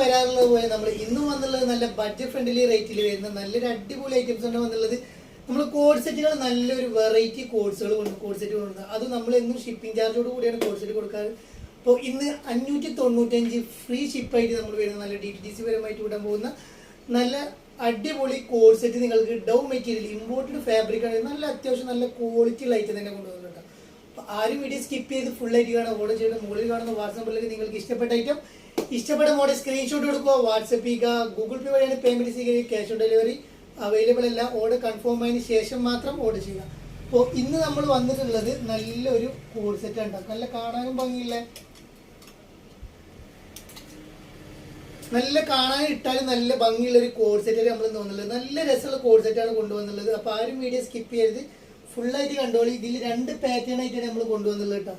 വരാറുള്ളത് പോലെ നമ്മൾ ഇന്നും വന്നുള്ളത് നല്ല ബഡ്ജറ്റ് ഫ്രണ്ട്ലി റേറ്റിൽ വരുന്ന നല്ലൊരു അടിപൊളി ഐറ്റംസ് ആണ് വന്നുള്ളത്. നമ്മൾ കോഡ് സെറ്റുകൾ നല്ലൊരു വെറൈറ്റി കോഡ്സുകൾ കോഡ് സെറ്റ് കൊണ്ടുവന്നത് അത് നമ്മൾ എന്നും ഷിപ്പിംഗ് ചാർജോട് കൂടിയാണ് കോഡ് സെറ്റ് കൊടുക്കാറ്. അപ്പോൾ ഇന്ന് 595 ഫ്രീ ഷിപ്പായിട്ട് നമ്മൾ വരുന്ന നല്ല DTDC പരമായിട്ട് വിടാൻ പോകുന്ന നല്ല അടിപൊളി കോഡ് സെറ്റ് നിങ്ങൾക്ക് ഡൗ മെറ്റീരിയൽ ഇമ്പോർട്ടഡ് ഫാബ്രിക് ആണ്. നല്ല അത്യാവശ്യം നല്ല ക്വാളിറ്റി ഉള്ള ഐറ്റം തന്നെ കൊണ്ടുവന്നിട്ടുണ്ട്. അപ്പോൾ ആരും വീഡിയോ സ്കിപ്പ് ചെയ്ത് ഫുൾ ആയിട്ട് കാണാൻ ഓർഡർ ചെയ്യുന്ന മുകളിൽ കാണുന്ന വാട്സാപ്പ് നമ്പറിലേക്ക് നിങ്ങൾക്ക് ഇഷ്ടപ്പെട്ട ഐറ്റം ഇഷ്ടപ്പെട്ട മോഡൽ സ്ക്രീൻഷോട്ട് എടുക്കുക, വാട്സപ്പ് ചെയ്യുക. ഗൂഗിൾ പേ വഴിയാണ് പേയ്മെന്റ് ചെയ്യുക. ക്യാഷ് ഓൺ ഡെലിവറി അവൈലബിൾ അല്ല. ഓർഡർ കൺഫേം ആയതിനു ശേഷം മാത്രം ഓർഡർ ചെയ്യുക. അപ്പോൾ ഇന്ന് നമ്മൾ വന്നിട്ടുള്ളത് നല്ലൊരു കോഡ് സെറ്റ് ഉണ്ടാക്കും. നല്ല കാണാനും ഭംഗിയുള്ള നല്ല കാണാൻ ഇട്ടാലും നല്ല ഭംഗിയുള്ള ഒരു കോഡ് സെറ്റ് നമ്മൾ തോന്നുന്നത്. നല്ല രസമുള്ള കോഡ് സെറ്റാണ് കൊണ്ടുവന്നുള്ളത്. അപ്പോൾ ആരും വീഡിയോ സ്കിപ്പ് ചെയ്യരുത്, ഫുള്ളായിട്ട് കണ്ടോളി. ഇതിൽ 2 പാറ്റേൺ ആയിട്ടാണ് നമ്മൾ കൊണ്ടുവന്നുള്ളത് കേട്ടോ.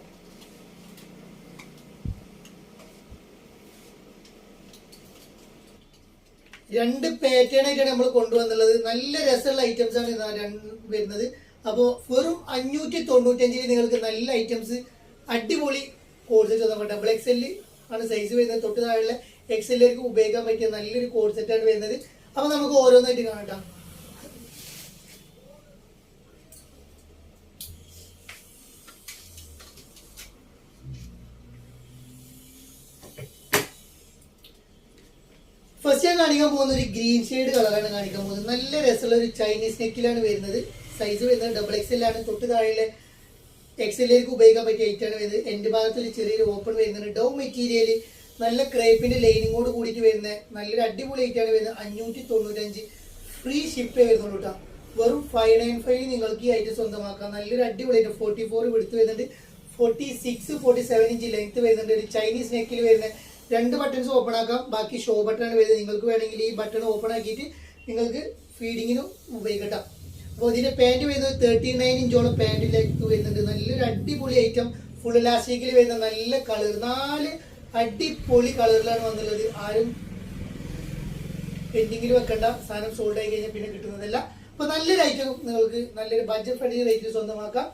രണ്ട് പാറ്റേൺ ആയിട്ടാണ് നമ്മൾ കൊണ്ടുവന്നുള്ളത്. നല്ല രസമുള്ള ഐറ്റംസ് ആണ് വരുന്നത്. അപ്പോൾ വെറും 595 നിങ്ങൾക്ക് നല്ല ഐറ്റംസ് അടിപൊളി കോഡ് സെറ്റ്. ഡബിൾ XL ആണ് സൈസ് വരുന്നത്. തൊട്ട് താഴെ XLക്ക് ഉപയോഗിക്കാൻ പറ്റിയ നല്ലൊരു കോഡ് സെറ്റാണ് വരുന്നത്. അപ്പൊ നമുക്ക് ഓരോന്നായിട്ട് കാണാം. ഫസ്റ്റ് ഞാൻ കാണിക്കാൻ പോകുന്ന ഒരു ഗ്രീൻ ഷെയ്ഡ് കളറാണ് കാണിക്കാൻ പോകുന്നത്. നല്ല രസമുള്ള ഒരു ചൈനീസ് നെക്കിലാണ് വരുന്നത്. സൈസ് വരുന്നത് ഡബിൾ XL ആണ്. തൊട്ട് താഴെ XLക്ക് ഉപയോഗിക്കാൻ പറ്റിയ ഐറ്റാണ് വരുന്നത്. എന്റെ ഭാഗത്ത് ഒരു ചെറിയൊരു ഓപ്പൺ വരുന്നുണ്ട്. ഡൗ മെറ്റീരിയൽ നല്ല ക്രേപ്പിന്റെ ലൈനിങ്ങോട് കൂടിയിട്ട് വരുന്ന നല്ലൊരു അടിപൊളി ഐറ്റാണ് വരുന്നത്. 595 ഫ്രീ ഷിപ്പേ വരുന്നുള്ളൂ കേട്ടോ. വെറും 595 നിങ്ങൾക്ക് ഈ ഐറ്റം സ്വന്തമാക്കാം. നല്ലൊരു അടിപൊളി ഐറ്റം. 44 എടുത്ത് വരുന്നുണ്ട്. 46, 47 ഇഞ്ച് ലെങ്ത് വരുന്നുണ്ട്. ഒരു ചൈനീസ് നെക്കിൽ വരുന്ന 2 ബട്ടൺസ് ഓപ്പൺ ആക്കാം. ബാക്കി ഷോ ബട്ടൺ ആണ് വരുന്നത്. നിങ്ങൾക്ക് വേണമെങ്കിൽ ഈ ബട്ടൺ ഓപ്പൺ ആക്കിയിട്ട് നിങ്ങൾക്ക് ഫീഡിങ്ങിനും ഉപയോഗിക്കാം. അപ്പോൾ ഇതിന്റെ പാൻറ് വരുന്നത് 39 ഇഞ്ചോളം പാൻറ്റിലേക്ക് വരുന്നുണ്ട്. നല്ലൊരു അടിപൊളി ഐറ്റം. ഫുൾ ഇലാസ്റ്റിക്കിൽ വരുന്ന നല്ല കളർ. 4 അടിപൊളി കളറിലാണ് വന്നുള്ളത്. ആരും പെൻഡിങ്ങിൽ വെക്കേണ്ട. സാധനം സോൾഡ് ആയി കഴിഞ്ഞാൽ പിന്നെ കിട്ടുന്നതല്ല. അപ്പൊ നല്ലൊരു ഐറ്റം നിങ്ങൾക്ക് നല്ലൊരു ബഡ്ജറ്റ് ഫ്രണ്ട്ലി റേറ്റിൽ സ്വന്തമാക്കാം.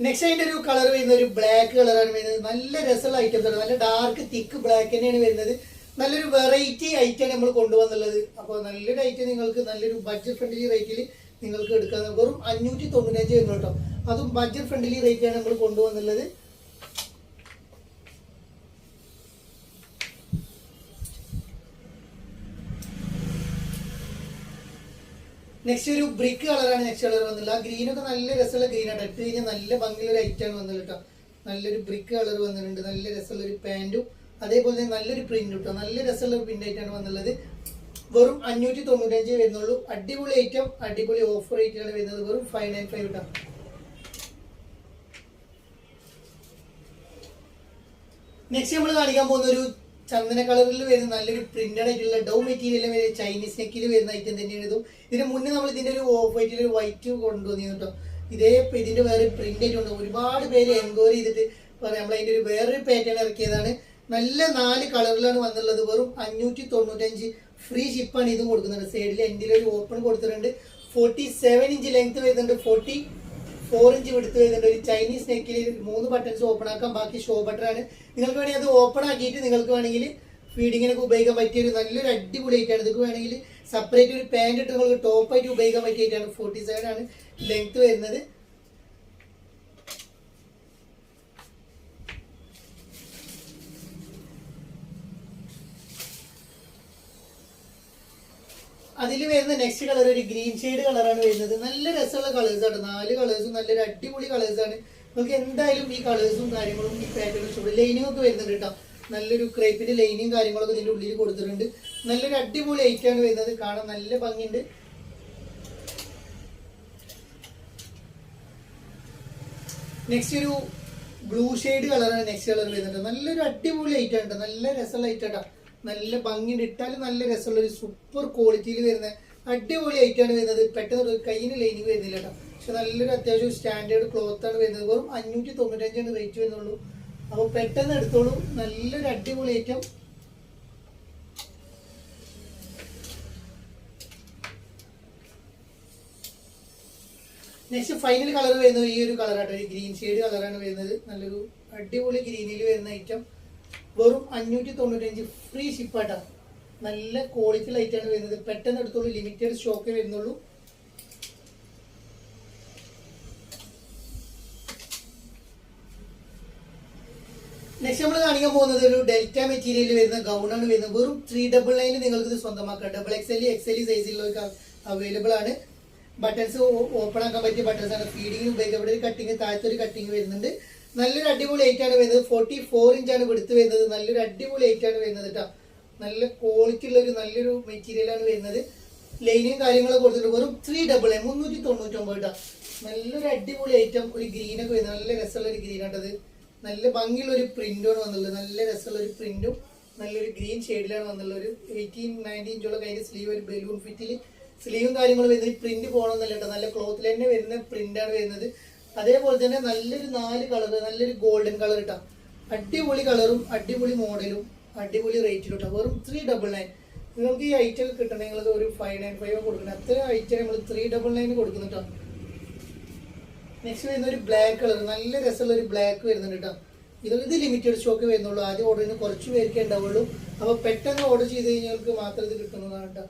നെക്സ്റ്റ് അതിന്റെ ഒരു കളർ വരുന്നത് ഒരു ബ്ലാക്ക് കളറാണ് വരുന്നത്. നല്ല രസമുള്ള ഐറ്റംസ് ആണ്. നല്ല ഡാർക്ക് തിക്ക് ബ്ലാക്ക് തന്നെയാണ് വരുന്നത്. നല്ലൊരു വെറൈറ്റി ഐറ്റം നമ്മൾ കൊണ്ടുവന്നുള്ളത്. അപ്പോൾ നല്ലൊരു ഐറ്റം നിങ്ങൾക്ക് നല്ലൊരു ബഡ്ജറ്റ് ഫ്രണ്ട്ലി റേറ്റിൽ നിങ്ങൾക്ക് എടുക്കാൻ വെറും 595 വരുന്നു കേട്ടോ. അതും ബഡ്ജറ്റ് ഫ്രണ്ട്ലി റേറ്റാണ് നമ്മൾ കൊണ്ടുവന്നുള്ളത്. നെക്സ്റ്റ് ഒരു ബ്രിക്ക് കളറാണ് നെക്സ്റ്റ് കളർ വന്നുള്ളത്. ആ ഗ്രീനൊക്കെ നല്ല രസമുള്ള ഗ്രീനാണ്. ഇട്ട് കഴിഞ്ഞാൽ നല്ല ഭംഗിയുള്ള ഒരു ഐറ്റാണ് വന്നത് കേട്ടോ. നല്ലൊരു ബ്രിക്ക് കളർ വന്നിട്ടുണ്ട്. നല്ല രസമുള്ള ഒരു പാൻറ്റും അതേപോലെ തന്നെ നല്ലൊരു പ്രിന്റ് കിട്ടും. നല്ല രസമുള്ള ഒരു പ്രിന്റ് ആയിട്ടാണ് വന്നുള്ളത്. വെറും 595 വരുന്നുള്ളൂ. അടിപൊളി ഐറ്റം, അടിപൊളി ഓഫർ റേറ്റാണ് വരുന്നത്. വെറും 595 കിട്ടാം. നെക്സ്റ്റ് നമ്മൾ കാണിക്കാൻ പോകുന്ന ഒരു ചന്ദന കളറിൽ വരുന്ന നല്ലൊരു പ്രിന്റഡ് ആയിട്ടുള്ള ഡൗ മെറ്റീരിയൽ വരുന്ന ചൈനീസ് നെക്കിൽ വരുന്ന ഐറ്റം തന്നെയാണ് ഇതും. ഇതിന് മുന്നേ നമ്മൾ ഇതിന്റെ ഒരു ഓഫ് വൈറ്റിൽ ഒരു വൈറ്റ് കൊണ്ടുവന്നിരുന്നു കേട്ടോ. ഇതിന്റെ വേറെ പ്രിന്റ് ആയിട്ടുണ്ട്. ഒരുപാട് പേര് എൻക്വയറി ചെയ്തിട്ട് പറയാം നമ്മൾ അതിന്റെ ഒരു വേറൊരു പാറ്റേൺ ഇറക്കിയതാണ്. നല്ല 4 കളറിലാണ് വന്നുള്ളത്. വെറും 595 ഫ്രീ ഷിപ്പാണ് ഇതും കൊടുക്കുന്നുണ്ട്. സൈഡിൽ എൻഡിൽ ഒരു ഓപ്പൺ കൊടുത്തിട്ടുണ്ട്. 47 ഇഞ്ച് ലെങ്ത് വരുന്നുണ്ട്. 44 ഇഞ്ച് എടുത്ത് വരുന്നുണ്ട്. ഒരു ചൈനീസ് നെക്കിൽ 3 ബട്ടൺസ് ഓപ്പൺ ആക്കാം. ബാക്കി ഷോ ബട്ടൺ ആണ്. നിങ്ങൾക്ക് വേണമെങ്കിൽ അത് ഓപ്പൺ ആക്കിയിട്ട് നിങ്ങൾക്ക് വേണമെങ്കിൽ ഫീഡിങ്ങിനൊക്കെ ഉപയോഗിക്കാൻ പറ്റിയ ഒരു നല്ലൊരു അടിപൊളി ആയിട്ടാണ്. ഇതൊക്കെ വേണമെങ്കിൽ സെപ്പറേറ്റ് ഒരു പാൻറ് ഇട്ട് നിങ്ങൾക്ക് ടോപ്പായിട്ട് ഉപയോഗിക്കാൻ പറ്റിയിട്ടാണ്. 47 ആണ് ലെങ്ത് വരുന്നത്. അതിൽ വരുന്ന നെക്സ്റ്റ് കളർ ഒരു ഗ്രീൻ ഷെയ്ഡ് കളറാണ് വരുന്നത്. നല്ല രസമുള്ള കളേഴ്സ് ആണ്. 4 കളേഴ്സും നല്ലൊരു അടിപൊളി കളേഴ്സ് ആണ്. നമുക്ക് എന്തായാലും ഈ കളേഴ്സും കാര്യങ്ങളും ഈ പാറ്റേണും ഇഷ്ടപ്പെടും. ലൈനിങ് ഒക്കെ വരുന്നുണ്ട് കേട്ടോ. നല്ലൊരു ക്രേപ്പിന്റെ ലൈനിങ് കാര്യങ്ങളൊക്കെ ഇതിന്റെ ഉള്ളിൽ കൊടുത്തിട്ടുണ്ട്. നല്ലൊരു അടിപൊളി ഐറ്റാണ് വരുന്നത്. കാണാൻ നല്ല ഭംഗിയുണ്ട്. നെക്സ്റ്റ് ഒരു ബ്ലൂ ഷെയ്ഡ് കളറാണ് നെക്സ്റ്റ് കളർ വരുന്നത്. നല്ലൊരു അടിപൊളി ഐറ്റാണ്. നല്ല രസമുള്ള ഐറ്റാണ്. നല്ല ഭംഗിയുണ്ട്. ഇട്ടാലും നല്ല രസമുള്ള ഒരു സൂപ്പർ ക്വാളിറ്റിയിൽ വരുന്ന അടിപൊളി ഐറ്റാണ് വരുന്നത്. പെട്ടെന്ന് കയ്യിന് ലൈനിങ് വരുന്നില്ല കേട്ടോ. പക്ഷെ നല്ലൊരു അത്യാവശ്യം സ്റ്റാൻഡേർഡ് ക്ലോത്ത് ആണ് വരുന്നത്. വെറും 595 റേറ്റ് വരുന്നുള്ളൂ. അപ്പോൾ പെട്ടെന്ന് എടുത്തോളൂ. നല്ലൊരു അടിപൊളി ഐറ്റം. നെക്സ്റ്റ് ഫൈനൽ കളർ വരുന്നത് ഈ ഒരു കളറാട്ടോ. ഒരു ഗ്രീൻ ഷെയ്ഡ് കളറാണ് വരുന്നത്. നല്ലൊരു അടിപൊളി ഗ്രീനിൽ വരുന്ന ഐറ്റം വെറും 595 ഫ്രീ ഷിപ്പാട്ടാ. നല്ല ക്വാളിറ്റി ലൈറ്റാണ് വരുന്നത്. പെട്ടെന്ന് എടുത്തോളൂ, ലിമിറ്റഡ് സ്റ്റോക്കേ വരുന്നുള്ളൂ. നെക്സ്റ്റ് നമ്മൾ കാണിക്കാൻ പോകുന്നത് ഒരു ഡെൽറ്റ മെറ്റീരിയൽ വരുന്ന ഗൗണാണ് വരുന്നത്. വെറും 399 നിങ്ങൾക്ക് ഇത് സ്വന്തമാക്കാം. XXL XL സൈസിലുള്ളവർക്ക് അവൈലബിൾ ആണ്. ബട്ടൺസ് ഓപ്പൺ ആക്കാൻ പറ്റിയ ബട്ടൺസ് ആണ്. ഫീഡിങ്ങിന് ഉപയോഗിക്കപ്പെട്ട ഒരു കട്ടിങ്, താഴത്തെ ഒരു കട്ടിങ് വരുന്നുണ്ട്. നല്ലൊരു അടിപൊളി 8 ആണ് വരുന്നത്. 44 ഇഞ്ചാണ് വെടുത്ത് വരുന്നത്. നല്ലൊരു അടിപൊളി 8 ആണ് വരുന്നത് കേട്ടോ. നല്ല ക്വാളിറ്റി ഉള്ള ഒരു നല്ലൊരു മെറ്റീരിയലാണ് വരുന്നത്. ലൈനും കാര്യങ്ങളൊക്കെ കൊടുത്തിട്ട് വെറും 399 കേട്ടോ. നല്ലൊരു അടിപൊളി ഐറ്റം. ഒരു ഗ്രീനൊക്കെ വരുന്നത് നല്ല രസമുള്ള ഒരു ഗ്രീൻ ആട്ടത്. നല്ല ഭംഗിയുള്ള ഒരു പ്രിന്റാണ് വന്നുള്ളത്. നല്ല രസമുള്ള ഒരു പ്രിന്റും നല്ലൊരു ഗ്രീൻ ഷെയ്ഡിലാണ് വന്നുള്ളത്. ഒരു 18-19 ഇഞ്ചോളം കഴിഞ്ഞ സ്ലീവ്, ഒരു ബലൂൺ ഫിറ്റിൽ സ്ലീവും കാര്യങ്ങളും വരുന്നത്. പ്രിന്റ് പോകണമെന്നല്ല കേട്ടോ, നല്ല ക്ലോത്തിൽ തന്നെ വരുന്ന പ്രിന്റാണ് വരുന്നത്. അതേപോലെ തന്നെ നല്ലൊരു 4 കളർ, നല്ലൊരു ഗോൾഡൻ കളർ കേട്ടോ. അടിപൊളി കളറും അടിപൊളി മോഡലും അടിപൊളി റേറ്റിലും കേട്ടോ. വെറും 399. നിങ്ങൾക്ക് ഈ ഐറ്റം കിട്ടണമെങ്കിൽ ഒരു 595 കൊടുക്കണം. അത്ര ഐറ്റം നമ്മൾ 399 കൊടുക്കുന്നു കേട്ടോ. നെക്സ്റ്റ് വരുന്ന ഒരു ബ്ലാക്ക് കളർ, നല്ല രസമുള്ള ഒരു ബ്ലാക്ക് വരുന്നുണ്ട് കേട്ടോ. ഇത് ലിമിറ്റഡ് സ്റ്റോക്ക് വരുന്നുള്ളൂ. ആദ്യം ഓർഡർ ചെയ്യുന്ന കുറച്ച് പേർക്കേ ഉണ്ടാവുള്ളൂ. അപ്പോൾ പെട്ടെന്ന് ഓർഡർ ചെയ്ത് കഴിഞ്ഞാൽ മാത്രം ഇത് കിട്ടുന്നതാണ് കേട്ടോ.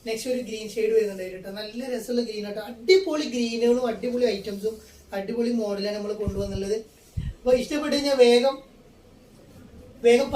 നെക്സ്റ്റ് ഒരു ഗ്രീൻ ഷെയ്ഡ് വരുന്നുണ്ട് കേട്ടോ. നല്ല രസമുള്ള ഗ്രീൻ ആട്ടോ. അടിപൊളി ഗ്രീനുകളും അടിപൊളി ഐറ്റംസും അടിപൊളി മോഡലാണ് നമ്മൾ കൊണ്ടുവന്നുള്ളത്. അപ്പോൾ ഇഷ്ടപ്പെട്ട് കഴിഞ്ഞാൽ വേഗം